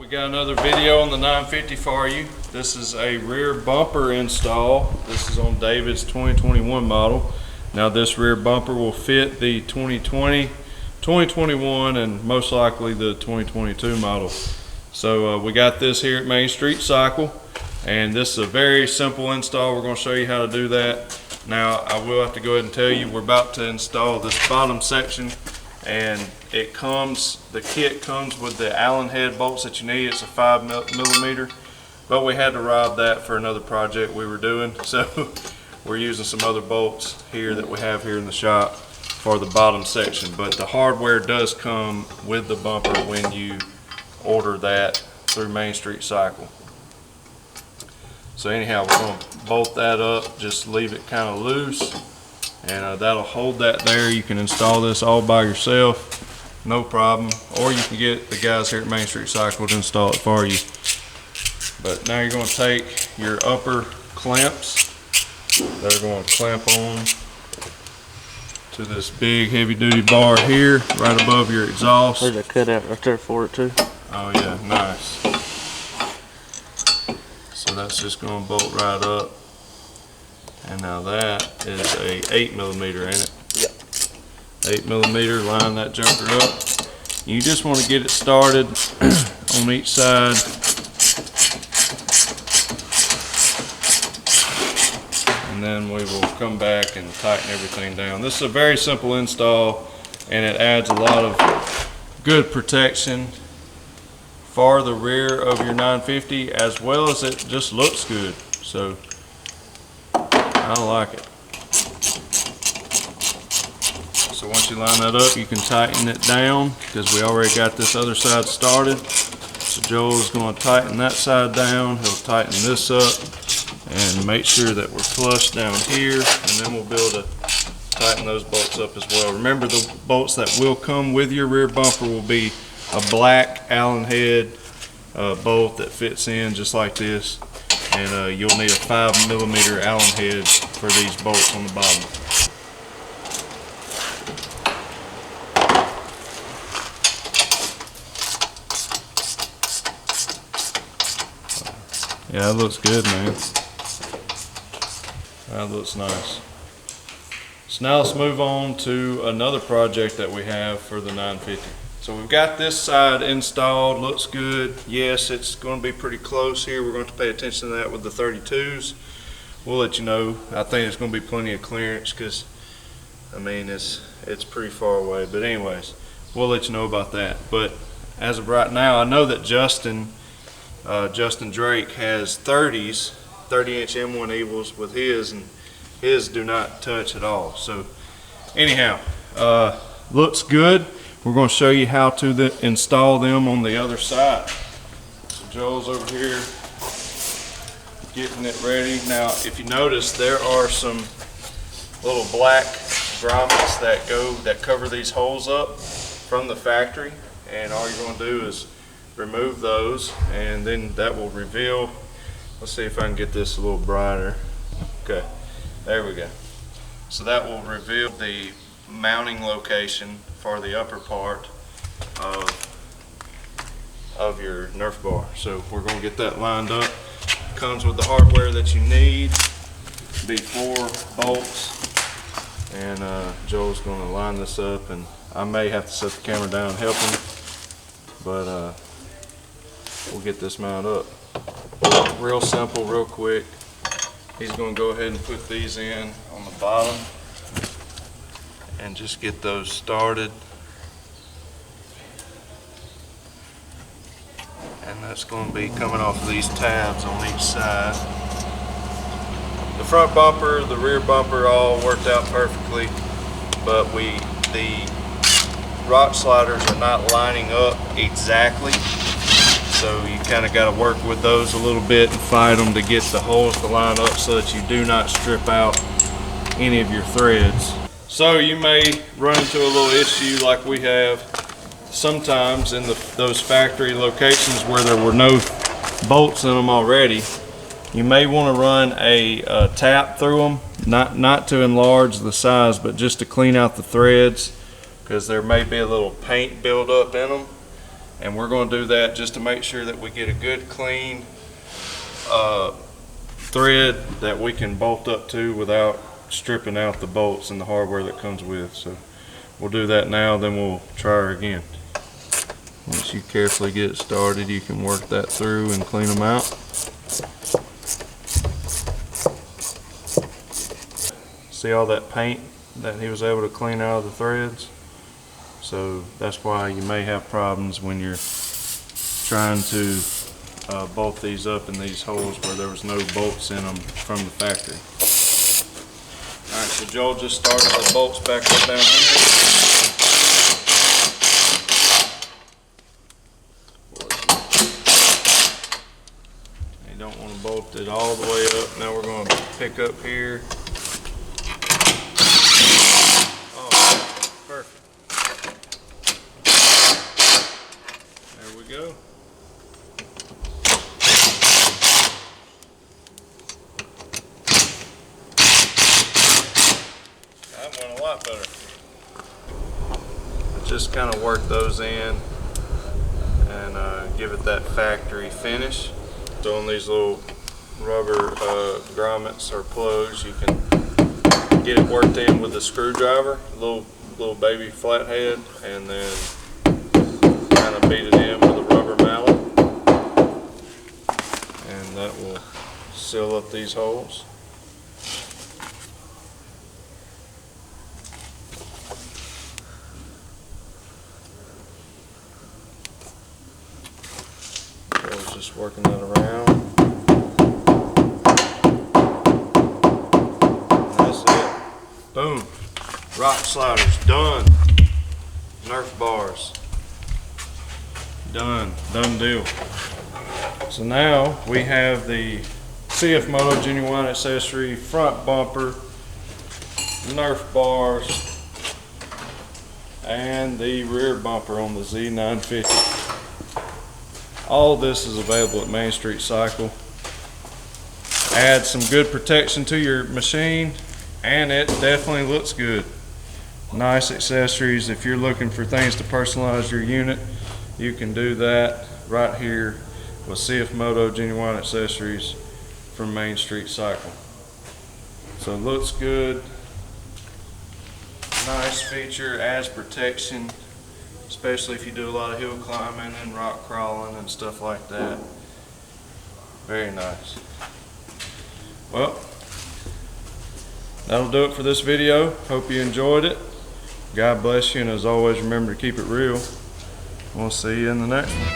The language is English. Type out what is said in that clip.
We got another video on the 950 for you. This is a rear bumper install. This is on David's 2021 model. Now this rear bumper will fit the 2020, 2021, and most likely the 2022 model. So we got this here at Main Street Cycle, and this is a very simple install. We're going to show you how to do that. Now I will have to go ahead and tell you, we're about to install this bottom section, and the kit comes with the Allen head bolts that you need. It's a 5mm, but we had to rob that for another project we were doing, so we're using some other bolts here that we have here in the shop for the bottom section. But the hardware does come with the bumper when you order that through Main Street Cycle. So anyhow, we're going to bolt that up, just leave it kind of loose, and that'll hold that there. You can install this all by yourself, no problem, or you can get the guys here at Main Street Cycle to install it for you. But now you're going to take your upper clamps that are going to clamp on to this big heavy duty bar here right above your exhaust. There's a cutout right there for it too. Oh yeah, nice. So that's just going to bolt right up. And now that is a 8mm, ain't it? Yep. 8mm, line that joker up. You just want to get it started on each side. And then we will come back and tighten everything down. This is a very simple install, and it adds a lot of good protection for the rear of your 950, as well as it just looks good. So I like it. So once you line that up, you can tighten it down because we already got this other side started. So Joel is going to tighten that side down. He'll tighten this up and make sure that we're flush down here, and then we'll be able to tighten those bolts up as well. Remember, the bolts that will come with your rear bumper will be a black Allen head bolt that fits in just like this, and you'll need a 5mm Allen head for these bolts on the bottom. Yeah, that looks good, man. That looks nice. So now let's move on to another project that we have for the 950. So we've got this side installed, looks good. Yes, it's going to be pretty close here. We're going to pay attention to that with the 32s. We'll let you know. I think it's going to be plenty of clearance because, I mean, it's pretty far away. But anyways, we'll let you know about that. But as of right now, I know that Justin Drake has 30s, 30-inch M1 Evils with his, and his do not touch at all. So anyhow, looks good. We're going to show you how to install them on the other side. So Joel's over here getting it ready. Now, if you notice, there are some little black grommets that cover these holes up from the factory, and all you're going to do is remove those, and then that will reveal. Let's see if I can get this a little brighter. Okay, there we go. So that will reveal the mounting location for the upper part of your Nerf bar. So we're going to get that lined up. Comes with the hardware that you need. Be 4 bolts, and Joel's going to line this up, and I may have to set the camera down and help him, but we'll get this mounted up. Real simple, real quick. He's going to go ahead and put these in on the bottom and just get those started. And that's going to be coming off of these tabs on each side. The front bumper, the rear bumper all worked out perfectly, but the rock sliders are not lining up exactly. So you kind of got to work with those a little bit and fight them to get the holes to line up so that you do not strip out any of your threads. So you may run into a little issue like we have sometimes in those factory locations where there were no bolts in them already. You may want to run a tap through them, not to enlarge the size, but just to clean out the threads, because there may be a little paint buildup in them. And we're going to do that just to make sure that we get a good clean thread that we can bolt up to without stripping out the bolts and the hardware that comes with. So we'll do that now, then we'll try her again. Once you carefully get it started, you can work that through and clean them out. See all that paint that he was able to clean out of the threads? So that's why you may have problems when you're trying to bolt these up in these holes where there was no bolts in them from the factory. Alright, so Joel just started the bolts back up down here. You don't want to bolt it all the way up. Now we're going to pick up here. Oh, perfect. There we go. That went a lot better. Just kind of work those in and give it that factory finish. So on these little rubber grommets or plugs, you can get it worked in with a screwdriver, little baby flathead, and then kind of beat it in with a rubber mallet, and that will seal up these holes. So I was just working that around. That's it. Boom. Rock sliders done. Nerf bars. Done deal. So now we have the CFMOTO Genuine Accessory front bumper, Nerf bars, and the rear bumper on the Z950. All this is available at Main Street Cycle. Add some good protection to your machine, and it definitely looks good. Nice accessories. If you're looking for things to personalize your unit, you can do that right here with CFMOTO Genuine Accessories from Main Street Cycle. So it looks good. Nice feature, adds protection, especially if you do a lot of hill climbing and rock crawling and stuff like that. Very nice. Well, that'll do it for this video. Hope you enjoyed it. God bless you, and as always, remember to keep it real. We'll see you in the next one.